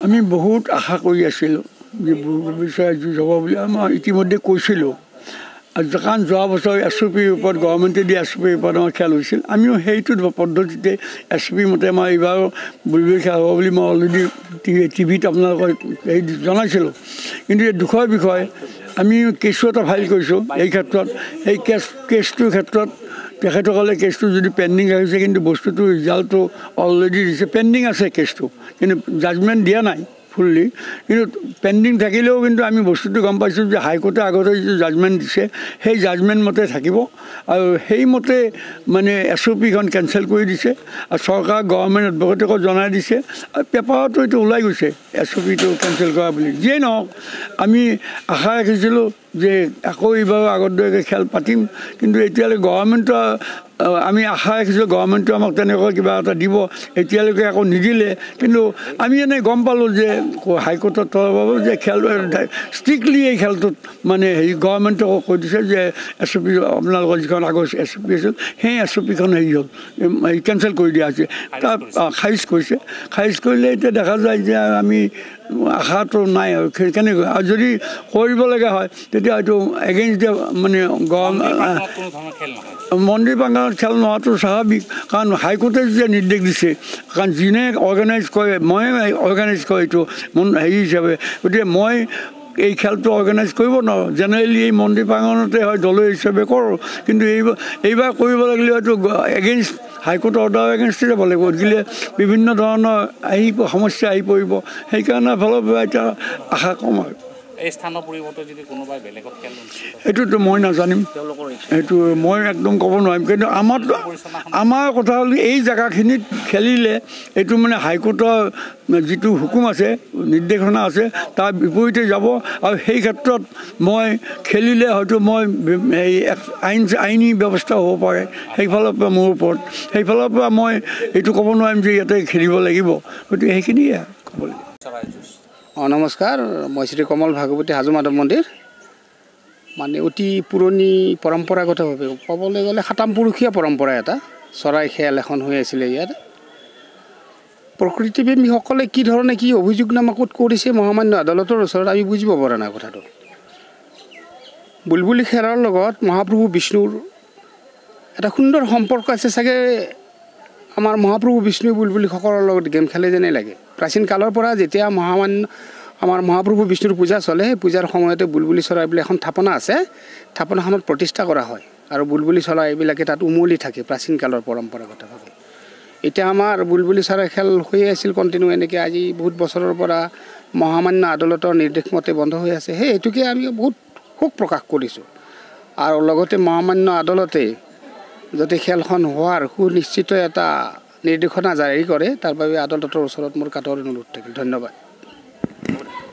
আমি বহুত আশা কৰি আছিলোঁ যে বুলবুল চৰাই যুঁজ হ'ব বুলি মই ইতিমধ্যে কৈছিলোঁ। কাৰণ যোৱা বছৰ SOPৰ ওপৰত গভৰ্ণমেণ্টে দিয়া SOPৰ ওপৰত আমাৰ খেল হৈছিল। আমিও সেইটো পদ্ধতিতে SOP মতে আমাৰ এইবাৰ বুলবুল খেল হ'ব বুলি মই অলৰেডি টিভিত আপোনালোকক হেৰি জনাইছিলোঁ। কিন্তু এই দুখৰ বিষয় আমি কেছটো এটা ফাইল কৰিছোঁ এই ক্ষেত্ৰত। এই কেছটোৰ ক্ষেত্ৰত তেখেতসকলে কেছটো যদি পেণ্ডিং ৰাখিছে, কিন্তু বস্তুটো ৰিজাল্টটো অলৰেডি দিছে। পেণ্ডিং আছে কেছটো, কিন্তু জাজমেণ্ট দিয়া নাই ফুল্লি, কিন্তু পেণ্ডিং থাকিলেও কিন্তু আমি বস্তুটো গম পাইছোঁ যে হাইকোৰ্টে আগতে যিটো জাজমেণ্ট দিছে সেই জাজমেণ্ট মতে থাকিব, আৰু সেইমতে মানে SOPখন কেঞ্চেল কৰি দিছে। আৰু চৰকাৰ গভৰ্ণমেণ্ট এডভকেটকো জনাই দিছে, আৰু পেপাৰতো এইটো ওলাই গৈছে SOPটো কেঞ্চেল কৰা বুলি। যিয়েই নহওক আমি আশা ৰাখিছিলোঁ যে আকৌ এইবাৰ আগৰ দৰে খেল পাতিম, কিন্তু এতিয়ালৈকে গভৰ্ণমেণ্টৰ আমি আশা ৰাখিছিলোঁ গভৰ্ণমেণ্টে আমাক তেনেকুৱা কিবা এটা দিব, এতিয়ালৈকে আকৌ নিদিলে। কিন্তু আমি এনেই গম পালোঁ যে হাইকোৰ্টৰ তৰফৰ যে খেল ষ্ট্ৰিক্টলি এই খেলটোত মানে হেৰি গভৰ্ণমেণ্টক কৈ দিছে যে SOP আপোনালোকৰ যিখন আগৰ SOP আছিল সেই SOPখন হেৰি হ'ল কেঞ্চেল কৰি দিয়া হৈছে, তাত খাৰিজ কৰিছে। খাৰিজ কৰিলে এতিয়া দেখা যায় যে আমি আশাটো নাই আৰু কেনেকৈ, আৰু যদি কৰিব লগা হয় তেতিয়া হয়তো এগেইনষ্ট মানে মন্দিৰ প্ৰাংগণত খেল নোহোৱাটো স্বাভাৱিক, কাৰণ হাইকোৰ্টে যে নিৰ্দেশ দিছে, কাৰণ যিনে অৰ্গেনাইজ কৰে, ময়ে অৰ্গেনাইজ কৰে এইটো হেৰি হিচাপে, গতিকে মই এই খেলটো অৰ্গেনাইজ কৰিব নোৱাৰোঁ। জেনেৰেলি এই মন্দিৰ প্ৰাংগণতে হয় দলীয় হিচাপে কৰোঁ, কিন্তু এইবাৰ কৰিব লাগিলে হয়তো এগেইনষ্ট হাইকোৰ্টৰ অৰ্ডাৰ এগেইনষ্টে যাব লাগিব, গতিকে বিভিন্ন ধৰণৰ সমস্যা আহি পৰিব। সেইকাৰণে ফালৰ পৰা এতিয়া আশা কম আৰু সেইটোতো মই নাজানিম, সেইটো মই একদম ক'ব নোৱাৰিম। কিন্তু আমাৰ কথা হ'ল এই জেগাখিনিত খেলিলে এইটো মানে হাইকোৰ্টৰ যিটো হুকুম আছে, নিৰ্দেশনা আছে, তাৰ বিপৰীতে যাব। আৰু সেই ক্ষেত্ৰত মই খেলিলে হয়তো মই এই আইনী ব্যৱস্থা হ'ব পাৰে সেইফালৰ পৰা মোৰ ওপৰত। সেইফালৰ পৰা মই এইটো ক'ব নোৱাৰিম যে ইয়াতে খেলিব লাগিব, গতিকে সেইখিনিয়ে ক'ব লাগিব। নমস্কাৰ, মই শ্ৰী কমল ভাগৱতী হাজো মাধৱ মন্দিৰ। মানে অতি পুৰণি পৰম্পৰাগতভাৱে ক'বলৈ গ'লে সাতামপুৰুষীয়া পৰম্পৰা এটা চৰাই খেল এখন হৈ আছিলে ইয়াত। প্ৰকৃতিপ্ৰেমীসকলে কি ধৰণে কি অভিযোগনামা ক'ত কৰিছে মহামান্য আদালতৰ ওচৰত আমি বুজিব পৰা নাই কথাটো। বুলবুলি খেলৰ লগত মহাপ্ৰভু বিষ্ণুৰ এটা সুন্দৰ সম্পৰ্ক আছে চাগে। আমাৰ মহাপ্ৰভু বিষ্ণু বুলবুলিসকলৰ লগত গেম খেলে যেনেই লাগে। প্ৰাচীন কালৰ পৰা যেতিয়া আমাৰ মহাপ্ৰভু বিষ্ণুৰ পূজা চলে, সেই পূজাৰ সময়তে বুলবুলি চৰাই বুলি এখন থাপনা আছে, থাপনাখনত প্ৰতিষ্ঠা কৰা হয়, আৰু বুলবুলি চৰাইবিলাকে তাত উমলি থাকে প্ৰাচীন কালৰ পৰম্পৰাগতভাৱে। এতিয়া আমাৰ বুলবুলি চৰাই খেল হৈয়ে আছিল কণ্টিনিউ এনেকৈ, আজি বহুত বছৰৰ পৰা মহামান্য আদালতৰ নিৰ্দেশ মতে বন্ধ হৈ আছে। সেইটোকে আমি বহুত শোক প্ৰকাশ কৰিছোঁ, আৰু লগতে মহামান্য আদালতে যাতে খেলখন হোৱাৰ সুনিশ্চিত এটা নিৰ্দেশনা জাৰি কৰে, তাৰ বাবে আদালতৰ ওচৰত মোৰ কাটৰ অনুৰোধ থাকিল। ধন্যবাদ।